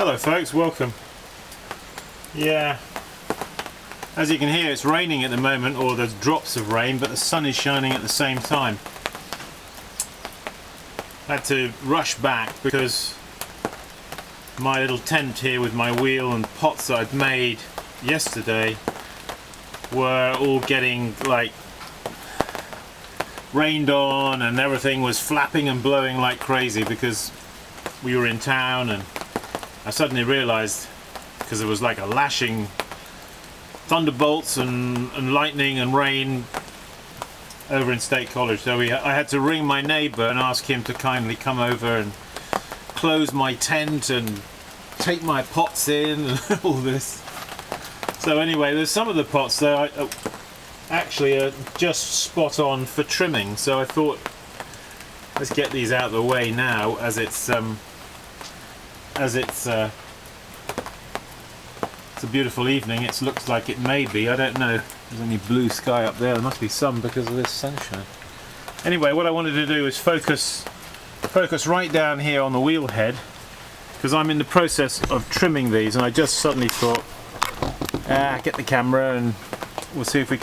Hello folks, welcome. Yeah, as you can hear it's raining at the moment, or there's drops of rain, but the sun is shining at the same time. I had to rush back because my little tent here with my wheel and pots that I'd made yesterday were all getting like rained on, and everything was flapping and blowing like crazy because we were in town. And I suddenly realized, because there was like a lashing thunderbolts and lightning and rain over in State College, so I had to ring my neighbour and ask him to kindly come over and close my tent and take my pots in and all this. So anyway, there's some of the pots there actually are just spot on for trimming, so I thought let's get these out of the way now as it's a beautiful evening. It looks like it may be, I don't know, there's only blue sky up there, there must be some because of this sunshine. Anyway, what I wanted to do is focus right down here on the wheel head, because I'm in the process of trimming these, and I just suddenly thought, get the camera and we'll see if we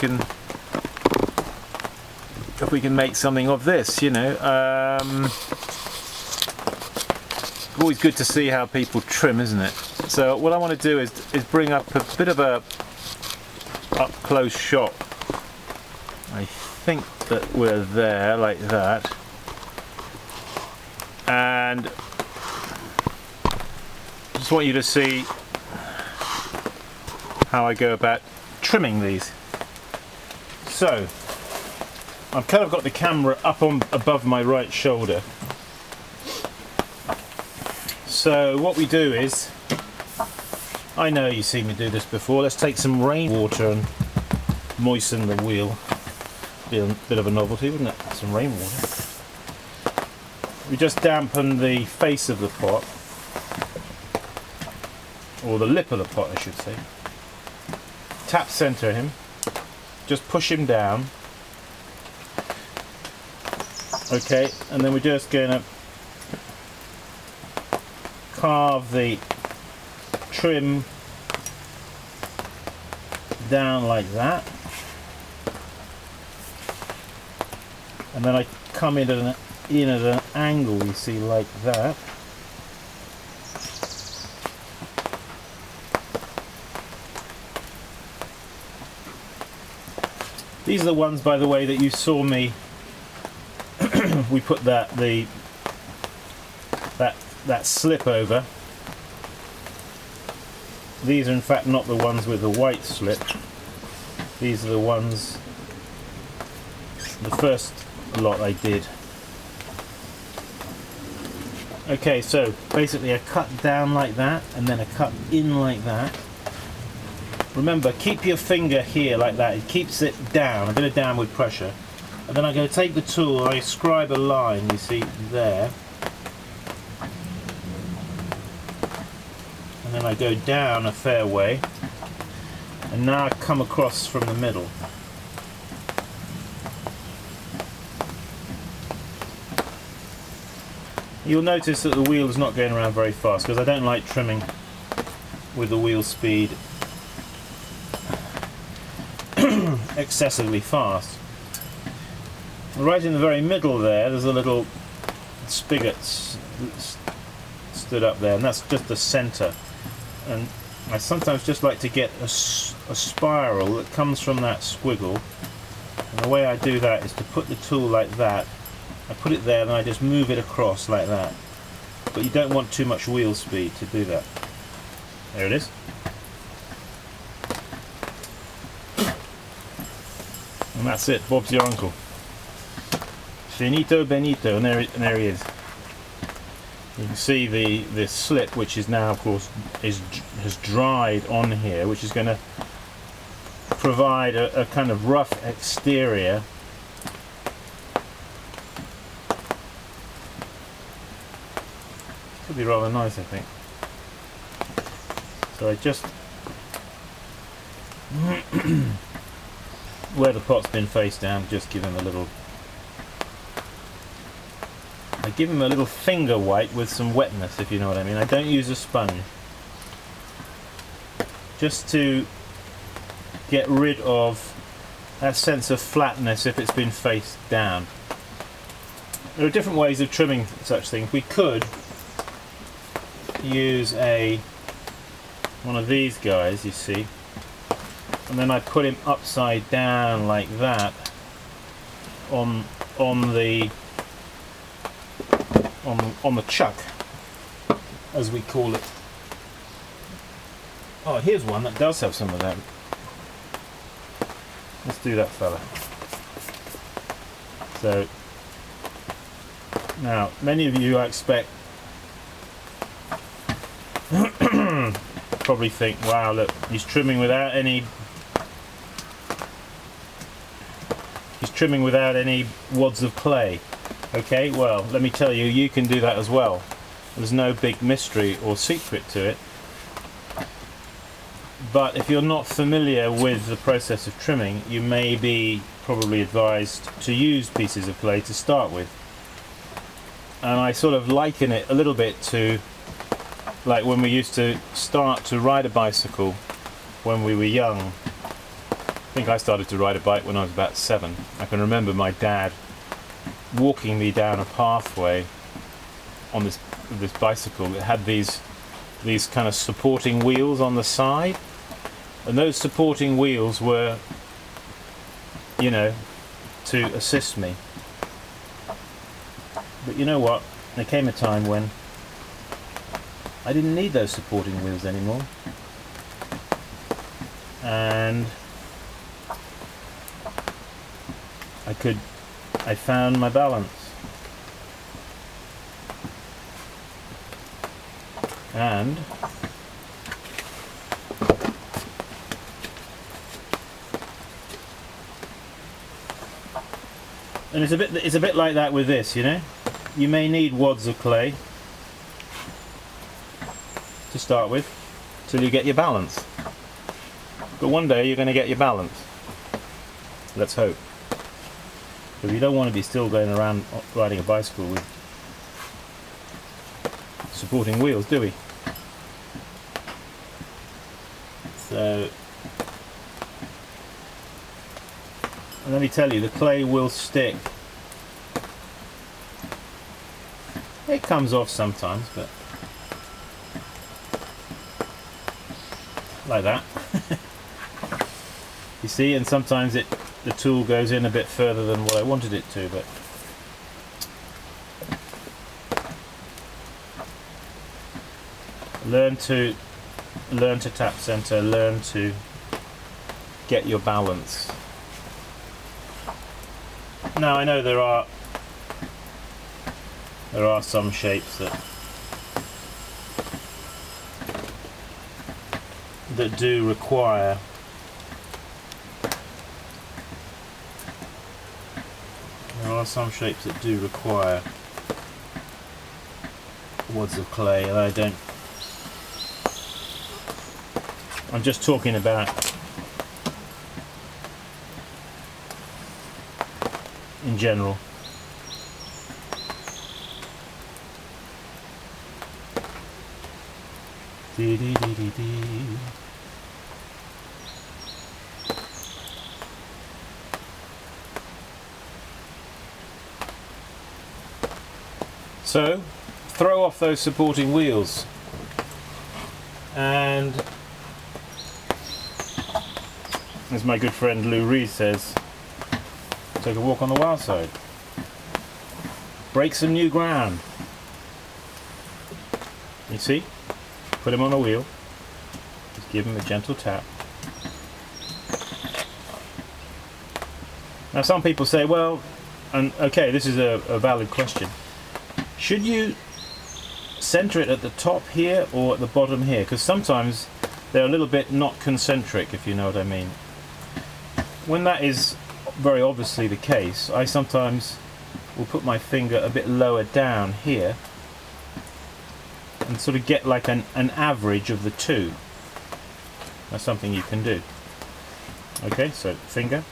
can make something of this, you know. Always good to see how people trim, isn't it? So what I want to do is bring up a bit of a up-close shot. I think that we're there, like that. And just want you to see how I go about trimming these. So I've kind of got the camera up on above my right shoulder. So what we do is, I know you've seen me do this before, let's take some rainwater and moisten the wheel. Be a bit of a novelty, wouldn't it? Some rainwater. We just dampen the face of the pot, or the lip of the pot I should say. Tap center him, just push him down. Okay, and then we're just going to carve the trim down like that, and then I come in at an angle, you see, like that. These are the ones, by the way, that you saw me we put that slip over. These are in fact not the ones with the white slip. These are the ones, the first lot I did. Okay, so basically I cut down like that and then I cut in like that. Remember, keep your finger here like that, it keeps it down, a bit of downward pressure. And then I'm going to take the tool, I scribe a line, you see, there. And then I go down a fair way. And now I come across from the middle. You'll notice that the wheel is not going around very fast, because I don't like trimming with the wheel speed excessively fast. Right in the very middle there's a little spigot stood up there, and that's just the center. And I sometimes just like to get a spiral that comes from that squiggle, and the way I do that is to put the tool like that. I put it there and I just move it across like that, but you don't want too much wheel speed to do that. There it is. And that's it, Bob's your uncle. Finito Benito, and there he is. You can see the slip, which is now, of course, has dried on here, which is going to provide a kind of rough exterior. Could be rather nice, I think. So I just where the pot's been face down, just give him a little. I give him a little finger wipe with some wetness, if you know what I mean. I don't use a sponge. just to get rid of that sense of flatness if it's been face down. There are different ways of trimming such things. We could use one of these guys, you see, and then I put him upside down like that on the chuck, as we call it. Oh, here's one that does have some of that. Let's do that fella. So now, many of you, I expect, probably think, wow, look, he's trimming without any wads of clay. Okay, well, let me tell you, you can do that as well. There's no big mystery or secret to it. But if you're not familiar with the process of trimming, you may be probably advised to use pieces of clay to start with. And I sort of liken it a little bit to like when we used to start to ride a bicycle when we were young. I think I started to ride a bike when I was about 7. I can remember my dad walking me down a pathway on this bicycle that had these kind of supporting wheels on the side, and those supporting wheels were, you know, to assist me. But you know what? There came a time when I didn't need those supporting wheels anymore, and I found my balance. And it's a bit like that with this, you know. You may need wads of clay to start with till you get your balance. But one day you're going to get your balance. Let's hope. Because we don't want to be still going around riding a bicycle with supporting wheels, do we? So, and let me tell you, the clay will stick. It comes off sometimes, but like that. You see, and sometimes the tool goes in a bit further than what I wanted it to, but learn to tap center, learn to get your balance. Now I know there are some shapes that do require wads of clay, and I don't. I'm just talking about in general. Dee dee dee dee dee. So, throw off those supporting wheels, and as my good friend Lou Reed says, take a walk on the wild side. Break some new ground. You see? Put him on a wheel. Just give him a gentle tap. Now some people say, well, and okay, this is a valid question. Should you center it at the top here or at the bottom here? Because sometimes they're a little bit not concentric, if you know what I mean. When that is very obviously the case, I sometimes will put my finger a bit lower down here and sort of get like an average of the two. That's something you can do. Okay, so finger.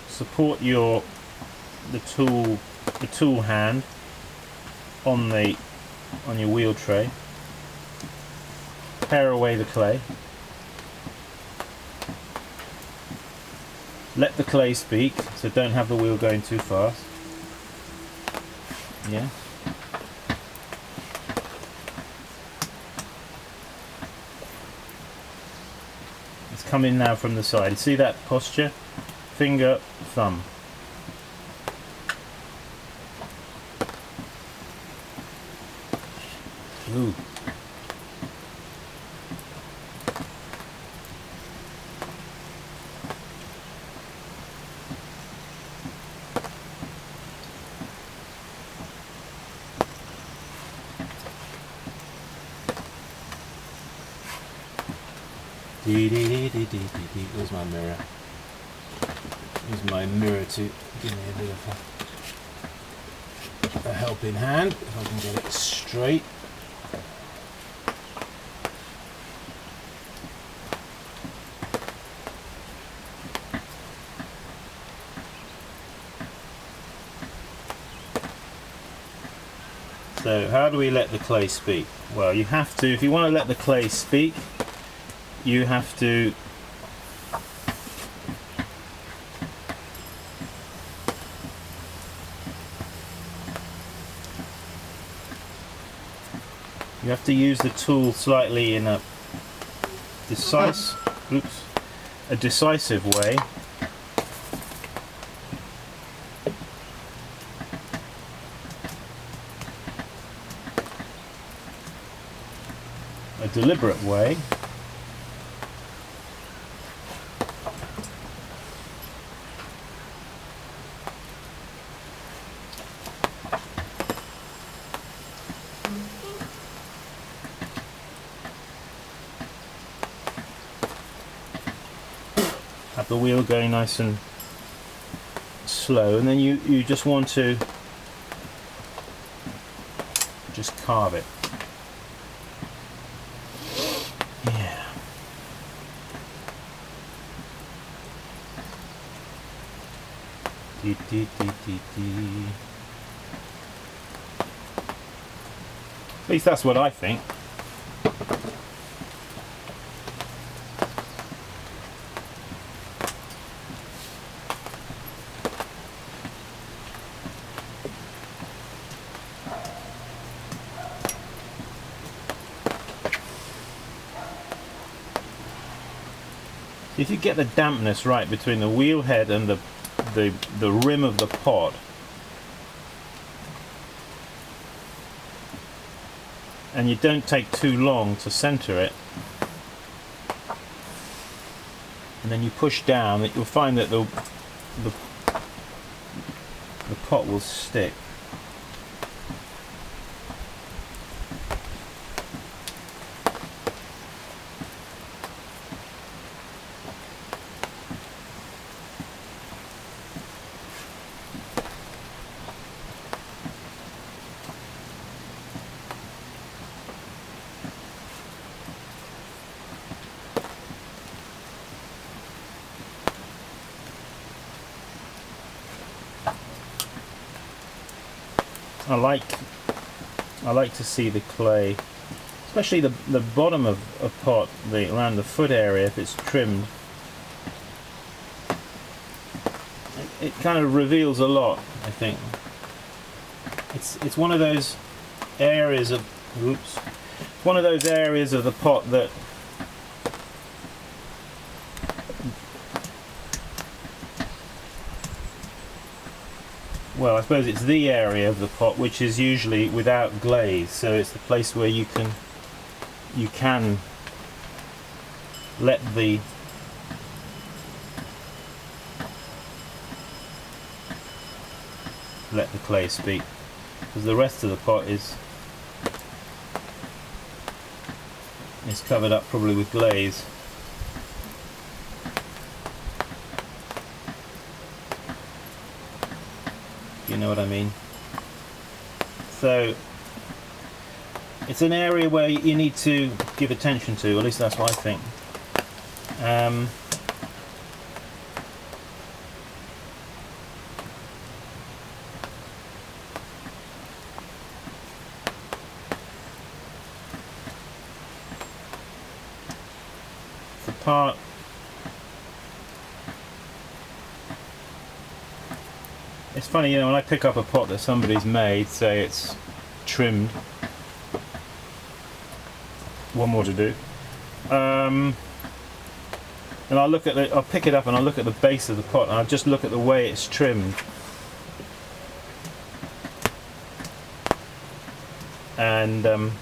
Support the tool hand on your wheel tray. pare away the clay. Let the clay speak, so don't have the wheel going too fast. Yeah. It's coming now from the side. See that posture? Finger, thumb. Ooh. Where's my mirror? Here's my mirror to give me a bit of a helping hand, if I can get it straight. So how do we let the clay speak? Well, you have to, if you want to let the clay speak, you have to use the tool slightly in a decisive way. A deliberate way. Have the wheel going nice and slow, and then you just want to just carve it. Yeah. Dee, dee, dee, dee, dee. At least that's what I think. If you get the dampness right between the wheel head and the rim of the pot, and you don't take too long to center it, and then you push down, you'll find that the pot will stick. I like to see the clay, especially the bottom of a pot, around the foot area, if it's trimmed. It kind of reveals a lot, I think. It's one of those areas of one of those areas of the pot that well, I suppose it's the area of the pot which is usually without glaze, so it's the place where you can let the clay speak, because the rest of the pot is covered up probably with glaze. You know what I mean? So it's an area where you need to give attention to, at least that's what I think. part. It's funny, you know, when I pick up a pot that somebody's made, say it's trimmed. One more to do. And I'll look at I'll pick it up and I'll look at the base of the pot and I'll just look at the way it's trimmed. And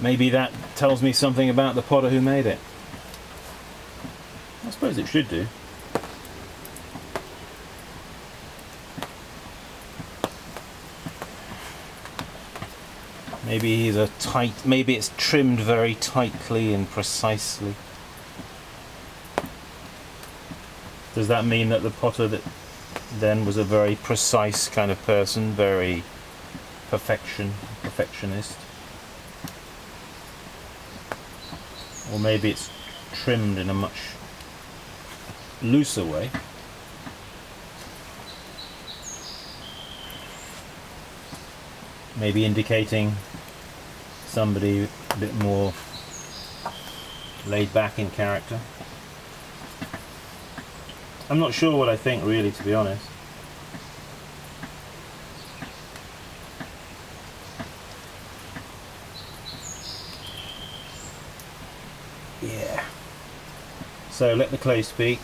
maybe that tells me something about the potter who made it. I suppose it should do. Maybe he's maybe it's trimmed very tightly and precisely. Does that mean that the potter that then was a very precise kind of person, very perfectionist? Or maybe it's trimmed in a much looser way. Maybe indicating somebody a bit more laid back in character. I'm not sure what I think really, to be honest. Yeah. So let the clay speak.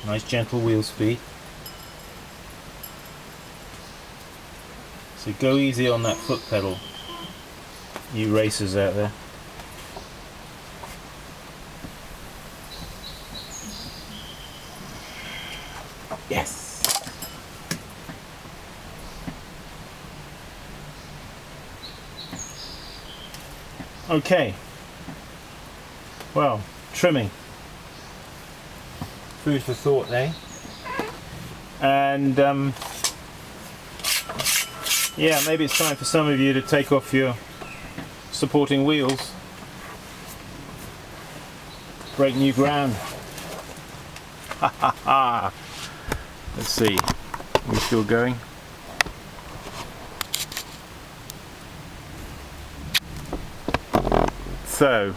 Nice gentle wheel speed. So go easy on that foot pedal, you racers out there. Yes! Okay. Well, trimming. Food for thought, eh? And yeah, maybe it's time for some of you to take off your supporting wheels. Break new ground. Ha ha ha! Let's see. Are we still going? So.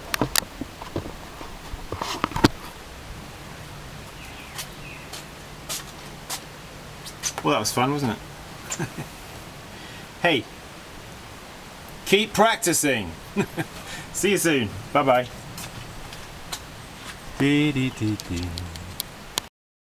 Well, that was fun, wasn't it? Hey, keep practicing. See you soon. Bye bye.